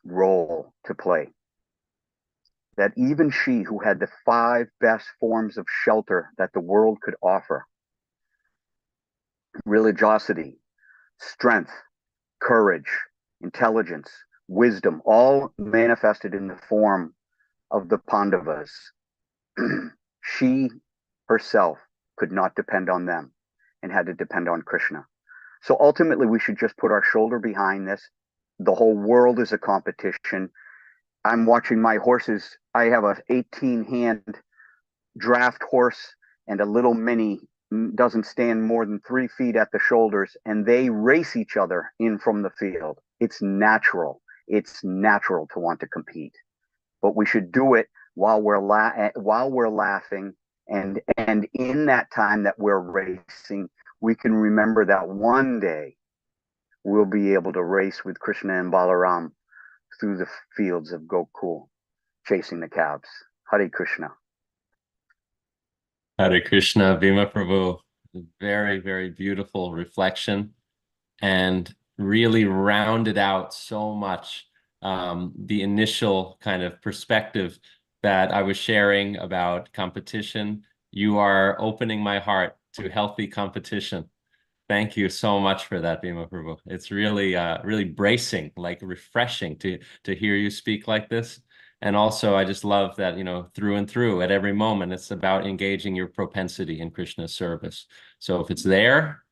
role to play. That even she, who had the 5 best forms of shelter that the world could offer, religiosity, strength, courage, intelligence, wisdom, all manifested in the form of the Pandavas, she herself could not depend on them and had to depend on Krishna. So ultimately, we should just put our shoulder behind this. The whole world is a competition. I'm watching my horses. I have a 18-hand draft horse and a little mini, doesn't stand more than 3 feet at the shoulders, and they race each other in from the field. It's natural. It's natural to want to compete, but we should do it while we're laughing, and in that time that we're racing, we can remember that one day we'll be able to race with Krishna and Balaram through the fields of Gokul, chasing the calves. Hare Krishna. Hare Krishna, Bhima Prabhu. Very, very beautiful reflection, and really rounded out so much the initial kind of perspective that I was sharing about competition. You are opening my heart to healthy competition. Thank you so much for that, Bhima Prabhu. It's really, really bracing, like refreshing to hear you speak like this. And also, I just love that, you know, through and through, at every moment, it's about engaging your propensity in Krishna's service. So if it's there,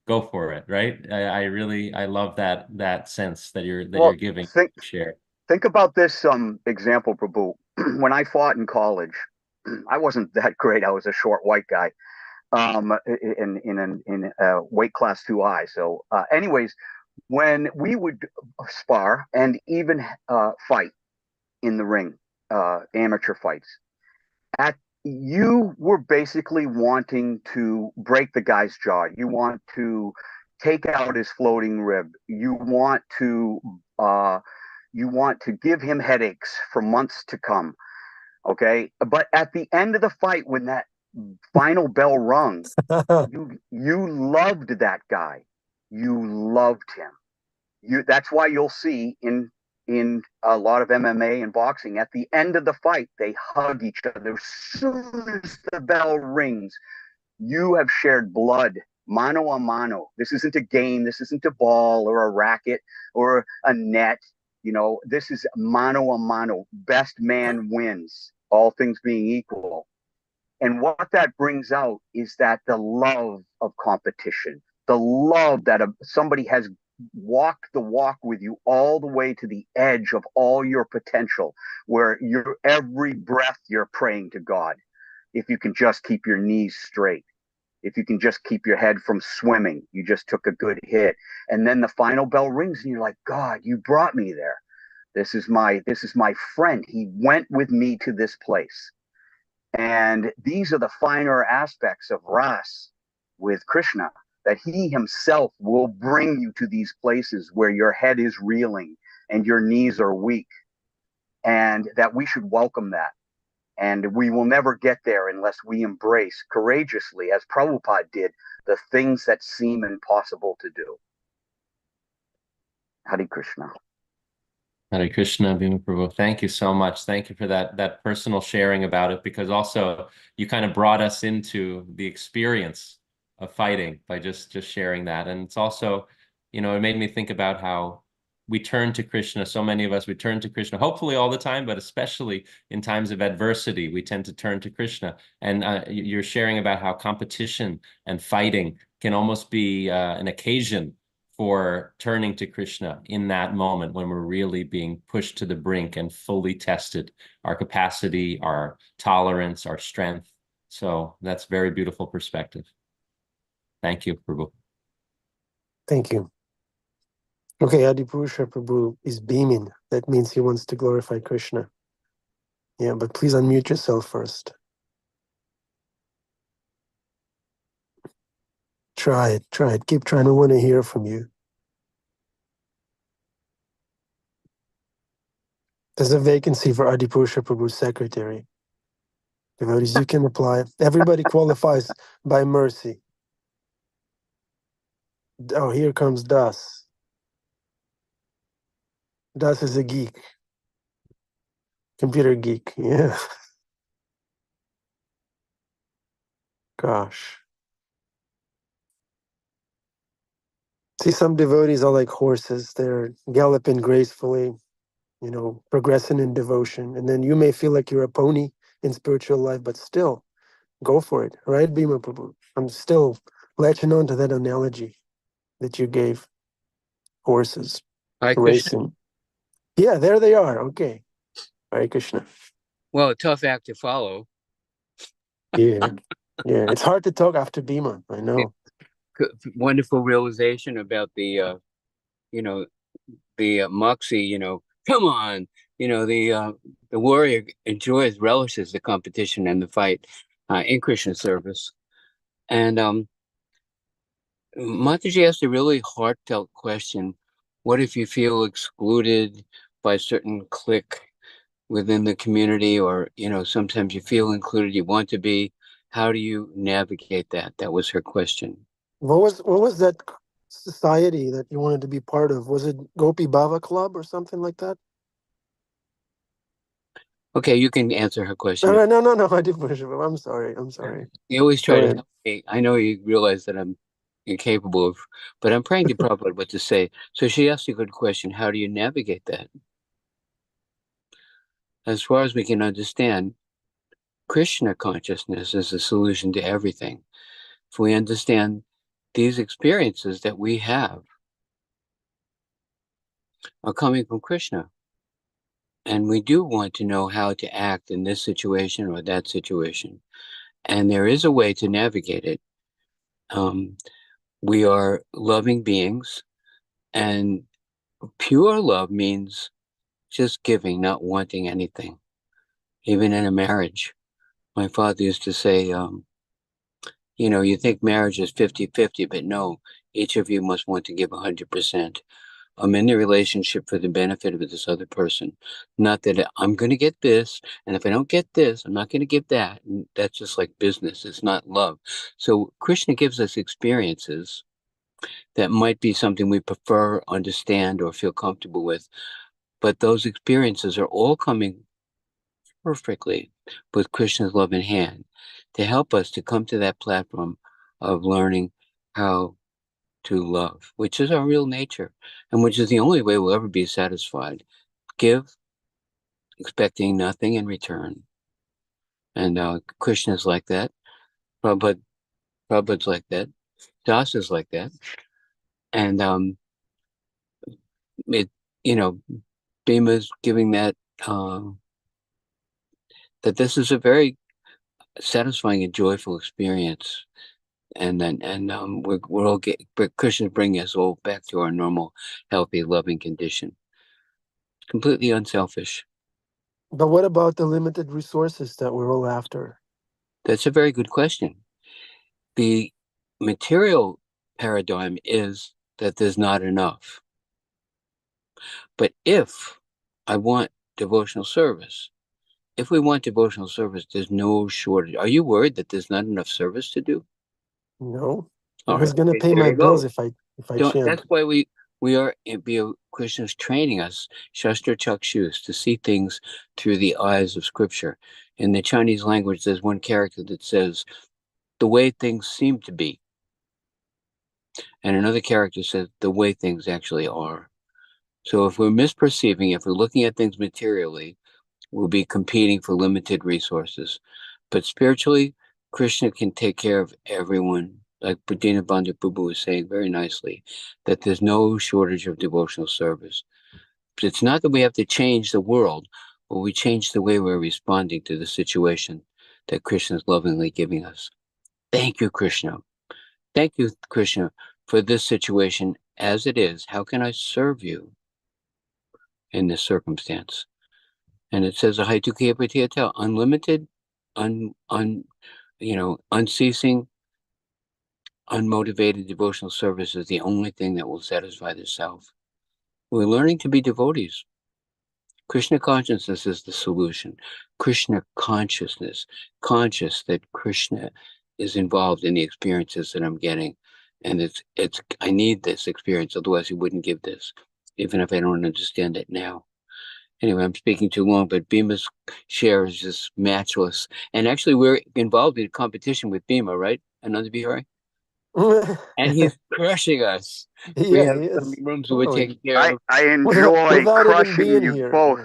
go for it, right? I love that sense that you're giving. Share. Think about this example, Prabhu. When I fought in college, I wasn't that great. I was a short white guy in weight class 2I. So anyways, when we would spar and even fight in the ring, amateur fights, you were basically wanting to break the guy's jaw. You want to take out his floating rib. You want to give him headaches for months to come. Okay, but at the end of the fight, when that final bell rung, you loved that guy. You loved him. That's why you'll see in a lot of MMA and boxing, at the end of the fight, they hug each other. As soon as the bell rings, you have shared blood, mano a mano. This isn't a game. This isn't a ball or a racket or a net. You know, this is mano a mano. Best man wins, all things being equal. And what that brings out is that the love of competition, the love that somebody has walked the walk with you all the way to the edge of all your potential, where every breath you're praying to God. If you can just keep your knees straight, if you can just keep your head from swimming, you just took a good hit. And then the final bell rings and you're like, God, you brought me there. This is my friend. He went with me to this place. And these are the finer aspects of Ras with Krishna, that he himself will bring you to these places where your head is reeling and your knees are weak, and that we should welcome that. And we will never get there unless we embrace courageously, as Prabhupada did, the things that seem impossible to do. Hare Krishna. Hare Krishna, Bhima Prabhu. Thank you so much. Thank you for that personal sharing about it, because also you kind of brought us into the experience of fighting by just sharing that. And it's also, you know, it made me think about how we turn to Krishna. So many of us, we turn to Krishna, hopefully all the time, but especially in times of adversity, we tend to turn to Krishna. And you're sharing about how competition and fighting can almost be an occasion for turning to Krishna in that moment when we're really being pushed to the brink and fully tested, our capacity, our tolerance, our strength. So that's very beautiful perspective. Thank you, Prabhu. Thank you. Okay, Adipurusha Prabhu is beaming. That means he wants to glorify Krishna. Yeah, but please unmute yourself first. Try it. Keep trying. I want to hear from you. There's a vacancy for Adipurusha Prabhu's secretary. Devotees, you can apply. Everybody qualifies by mercy. Oh, here comes Das. Das is a geek. Computer geek. Yeah. Gosh. See, some devotees are like horses. They're galloping gracefully, progressing in devotion. And then you may feel like you're a pony in spiritual life, but still, go for it. Right, Bhima Prabhu? I'm still latching on to that analogy that you gave. Horses Hare Krishna. racing. Yeah, there they are. Okay. Hare Krishna. Well, a tough act to follow. Yeah. Yeah. It's hard to talk after Bhima. I know. Wonderful realization about the moxie, come on, the warrior enjoys, relishes the competition and the fight in Krishna service. And Mataji asked a really heartfelt question. What if you feel excluded by a certain clique within the community, or, sometimes you feel included, you want to be? How do you navigate that? That was her question. What was that society that you wanted to be part of? Was it Gopi Bhava Club or something like that? Okay, you can answer her question. No. I did push it. I'm sorry. You always try to help me. I know you realize that I'm incapable of, but I'm praying to Prabhupada what to say. So she asked a good question. How do you navigate that? As far as we can understand, Krishna consciousness is the solution to everything. If we understand these experiences that we have are coming from Krishna, and we do want to know how to act in this situation or that situation, and there is a way to navigate it. We are loving beings, and pure love means just giving, not wanting anything. Even in a marriage, my father used to say, you think marriage is 50-50, but no, each of you must want to give 100%. I'm in the relationship for the benefit of this other person. Not that I'm going to get this, and if I don't get this, I'm not going to give that. And that's just like business. It's not love. So Krishna gives us experiences that might be something we prefer, understand, or feel comfortable with. But those experiences are all coming perfectly with Krishna's love in hand to help us to come to that platform of learning how to love, which is our real nature, and which is the only way we'll ever be satisfied. Give, expecting nothing in return. And Krishna's like that. Prabhupada's like that. Dasa's like that. And Bhima's giving that that this is a very satisfying and joyful experience. And we're all Krishna bringing us all back to our normal, healthy, loving condition. Completely unselfish. But what about the limited resources that we're all after? That's a very good question. The material paradigm is that there's not enough. But if I want devotional service, if we want devotional service, there's no shortage. Are you worried that there's not enough service to do? No. All Who's right. going to pay my bills if I chant? That's why we are Krishna's training us, Shastra Chakshus, to see things through the eyes of Scripture. In the Chinese language, there's one character that says, the way things seem to be. And another character says, the way things actually are. So if we're misperceiving, if we're looking at things materially, we'll be competing for limited resources. But spiritually, Krishna can take care of everyone. Like Dina Bandhu was saying very nicely, that there's no shortage of devotional service. But it's not that we have to change the world, but we change the way we're responding to the situation that Krishna is lovingly giving us. Thank you, Krishna. Thank you, Krishna, for this situation as it is. How can I serve you in this circumstance? And it says, unlimited, unceasing, unmotivated devotional service is the only thing that will satisfy the self. We're learning to be devotees. Krishna consciousness is the solution. Krishna consciousness, conscious that Krishna is involved in the experiences that I'm getting. And I need this experience, otherwise he wouldn't give this. even if I don't understand it now. Anyway, I'm speaking too long, but Bima's share is just matchless. And actually, we're involved in a competition with Bima, right? Another Bihari? And he's crushing us. We Yeah, have he some is. rooms we're Totally. taking care of. I enjoy Without even crushing being you here. both.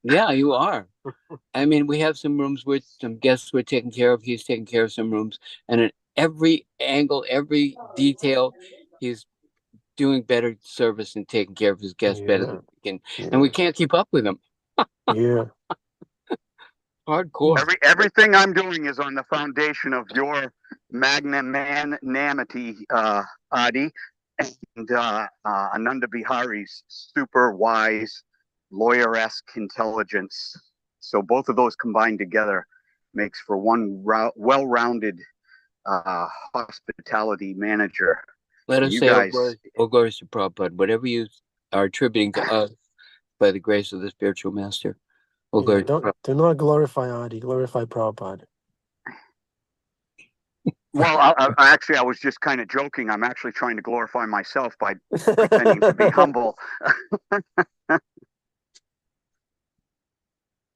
Yeah, you are. I mean, we have some rooms with some guests we're taking care of. He's taking care of some rooms. And at every angle, every detail, he's doing better service and taking care of his guests better than we can. And we can't keep up with him. Yeah. Hardcore. Everything I'm doing is on the foundation of your magnanimity, Adi, and Ananda Bihari's super wise, lawyer-esque intelligence. So both of those combined together makes for one well-rounded hospitality manager. Let us You say, guys, oh, glories to Prabhupada, whatever you are attributing to us by the grace of the spiritual master. Oh, Yeah, glories to Prabhupada. do not glorify Adi, glorify Prabhupada. well, I was just kind of joking. I'm actually trying to glorify myself by pretending to be humble.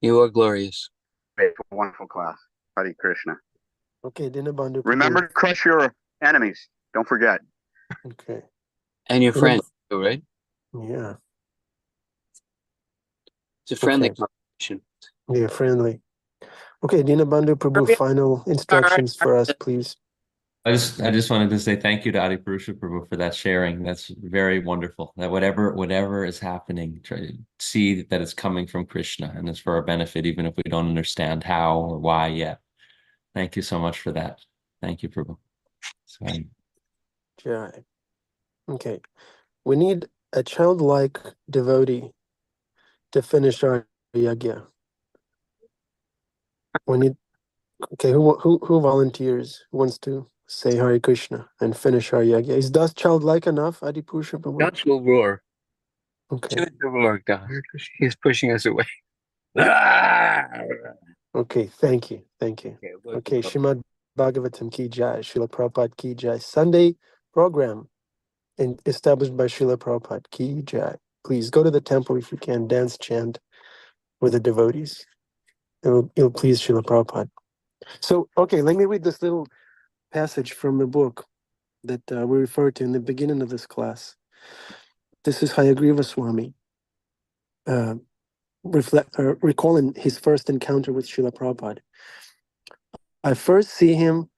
You are glorious. It's a wonderful class. Hare Krishna. Okay, Dina Bandhu. Remember to crush your enemies. Don't forget. Okay. And your friend, right? Yeah. It's a friendly Okay. competition. Yeah, friendly. Okay, Dina Bandhu Prabhu, final instructions for us, please. I just wanted to say thank you to Adi Purusha Prabhu for that sharing. That's very wonderful. That whatever is happening, try to see that it's coming from Krishna and it's for our benefit, even if we don't understand how or why yet. Thank you so much for that. Thank you, Prabhu. Jai. Okay. We need a childlike devotee to finish our yajna. We need. Okay, who volunteers? Who wants to say Hare Krishna and finish our yajna? Is Das childlike enough, Adi Purusha Prabhu? Das will roar. Okay. Choose the roar, Das. He's pushing us away. Okay, thank you. Okay, Shrimad Bhagavatam Ki Jai, Srila Prabhupada Ki Jai. Sunday program established by Srila Prabhupada Ki Jai. Please go to the temple if you can, dance, chant with the devotees. It'll please Srila Prabhupada. So, okay, let me read this little passage from the book that we referred to in the beginning of this class. This is Hayagriva Swami recalling his first encounter with Srila Prabhupada. I first see him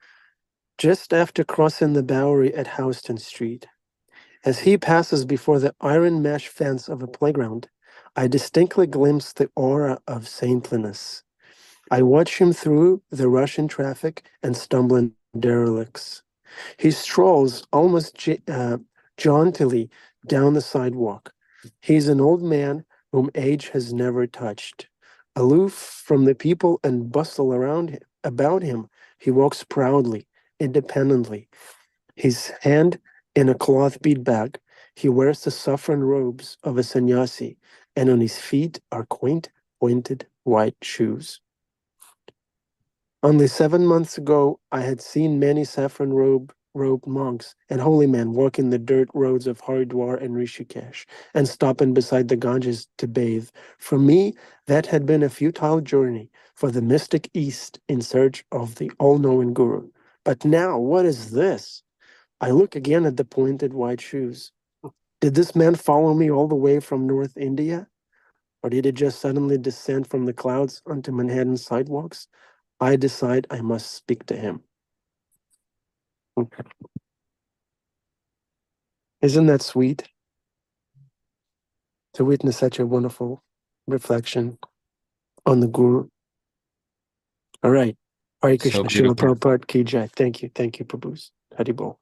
just after crossing the Bowery at Houston Street. As he passes before the iron mesh fence of a playground, I distinctly glimpse the aura of saintliness. I watch him through the rushing traffic and stumbling derelicts. He strolls almost jauntily down the sidewalk. He's an old man whom age has never touched. Aloof from the people and bustle about him, he walks proudly, independently. His hand in a cloth bead bag, he wears the saffron robes of a sannyasi, and on his feet are quaint, pointed white shoes. Only 7 months ago, I had seen many saffron robed monks and holy men walking the dirt roads of Haridwar and Rishikesh and stopping beside the Ganges to bathe. For me, that had been a futile journey for the mystic East in search of the all-knowing Guru. But now, what is this? I look again at the pointed white shoes. Did this man follow me all the way from North India? Or did he just suddenly descend from the clouds onto Manhattan sidewalks? I decide I must speak to him. Isn't that sweet? To witness such a wonderful reflection on the Guru. All right. Hare Krishna, Srila Prabhupada Ki Jai. Thank you, Prabhus. Haribol.